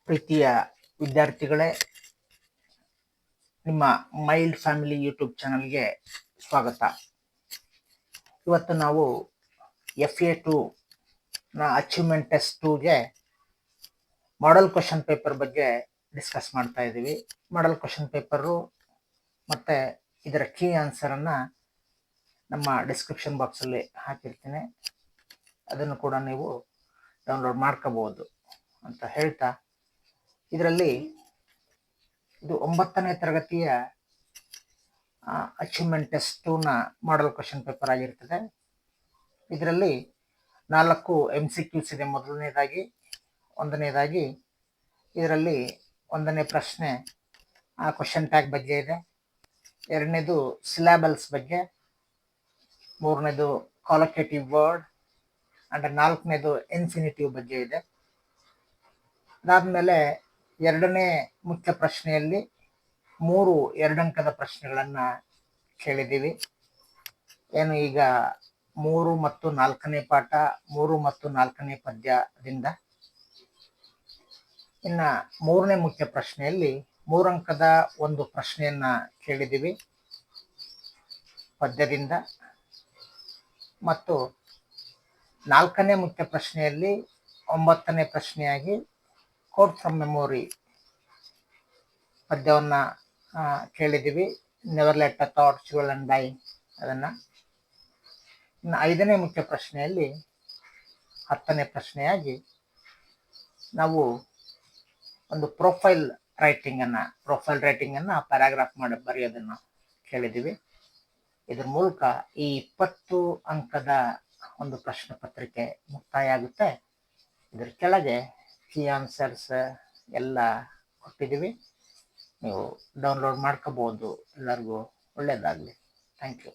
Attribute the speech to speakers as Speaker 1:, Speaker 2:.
Speaker 1: ಪ್ರೀತಿಯ ವಿದ್ಯಾರ್ಥಿಗಳೇ, ನಿಮ್ಮ ಮೈಲ್ಡ್ ಫ್ಯಾಮಿಲಿ ಯೂಟ್ಯೂಬ್ ಚಾನಲ್ಗೆ ಸ್ವಾಗತ. ಇವತ್ತು ನಾವು FA2 ನ ಅಚೀವ್ಮೆಂಟ್ ಟೆಸ್ಟ್ 2ಗೆ ಮಾಡೆಲ್ ಕ್ವಶನ್ ಪೇಪರ್ ಬಗ್ಗೆ ಡಿಸ್ಕಸ್ ಮಾಡ್ತಾ ಇದ್ದೀವಿ. ಮಾಡೆಲ್ ಕ್ವಶನ್ ಪೇಪರು ಮತ್ತು ಇದರ ಕೀ ಆನ್ಸರನ್ನು ನಮ್ಮ ಡಿಸ್ಕ್ರಿಪ್ಷನ್ ಬಾಕ್ಸಲ್ಲಿ ಹಾಕಿರ್ತೀನಿ, ಅದನ್ನು ಕೂಡ ನೀವು ಡೌನ್ಲೋಡ್ ಮಾಡ್ಕೋಬೋದು ಅಂತ ಹೇಳ್ತಾ, ಇದರಲ್ಲಿ ಇದು 9ನೇ ತರಗತಿಯ ಅಚೀವ್ಮೆಂಟ್ ಟೆಸ್ಟ್ 2ನ ಮಾಡೆಲ್ ಕ್ವಶನ್ ಪೇಪರ್ ಆಗಿರ್ತದೆ. ಇದರಲ್ಲಿ 4 MCQs ಇದೆ. ಒಂದನೇದಾಗಿ ಇದರಲ್ಲಿ 1ನೇ ಪ್ರಶ್ನೆ ಕ್ವಶನ್ ಟ್ಯಾಗ್ ಬಗ್ಗೆ ಇದೆ. 2ನೇದು ಸಿಲಾಬಲ್ಸ್ ಬಗ್ಗೆ, 3ನೇದು ಕಾಲೋಕೇಟಿವ್ ವರ್ಡ್ ಅಂಡ್ 4ನೇದು ಇನ್ಫಿನಿಟಿವ್ ಬಗ್ಗೆ ಇದೆ. ಅದಾದಮೇಲೆ 2ನೇ ಮುಖ್ಯ ಪ್ರಶ್ನೆಯಲ್ಲಿ 3 2 ಅಂಕದ ಪ್ರಶ್ನೆಗಳನ್ನು ಕೇಳಿದ್ದೀವಿ. ಏನು ಈಗ 3 ಮತ್ತು 4ನೇ ಪಾಠ, 3 ಮತ್ತು 4ನೇ ಪದ್ಯದಿಂದ. ಇನ್ನು 3ನೇ ಮುಖ್ಯ ಪ್ರಶ್ನೆಯಲ್ಲಿ 3 ಅಂಕದ ಒಂದು ಪ್ರಶ್ನೆಯನ್ನ ಕೇಳಿದ್ದೀವಿ ಪದ್ಯದಿಂದ, ಮತ್ತು 4ನೇ ಮುಖ್ಯ ಪ್ರಶ್ನೆಯಲ್ಲಿ 9ನೇ ಪ್ರಶ್ನೆಯಾಗಿ ಕೋಟ್ ಫ್ರಮ್ ಮೆಮೊರಿ ಪದ್ಯವನ್ನು ಕೇಳಿದ್ದೀವಿ. Never let a thought fuel and die ಅದನ್ನು. ಇನ್ನು 5ನೇ ಮುಖ್ಯ ಪ್ರಶ್ನೆಯಲ್ಲಿ 10ನೇ ಪ್ರಶ್ನೆಯಾಗಿ ನಾವು ಒಂದು ಪ್ರೊಫೈಲ್ ರೈಟಿಂಗನ್ನು ಪ್ಯಾರಾಗ್ರಾಫ್ ಮಾಡಿ ಬರೆಯೋದನ್ನು ಕೇಳಿದ್ದೀವಿ. ಇದ್ರ ಮೂಲಕ ಈ 20 ಅಂಕದ ಒಂದು ಪ್ರಶ್ನೆ ಪತ್ರಿಕೆ ಮುಕ್ತಾಯ ಆಗುತ್ತೆ. ಇದ್ರ ಕೆಳಗೆ ಕೀ ಆನ್ಸರ್ಸ್ ಎಲ್ಲ ಕೊಟ್ಟಿದ್ದೀವಿ, ನೀವು ಡೌನ್ಲೋಡ್ ಮಾಡ್ಕೋಬೋದು. ಎಲ್ಲರಿಗೂ ಒಳ್ಳೆಯದಾಗಲಿ. Thank you.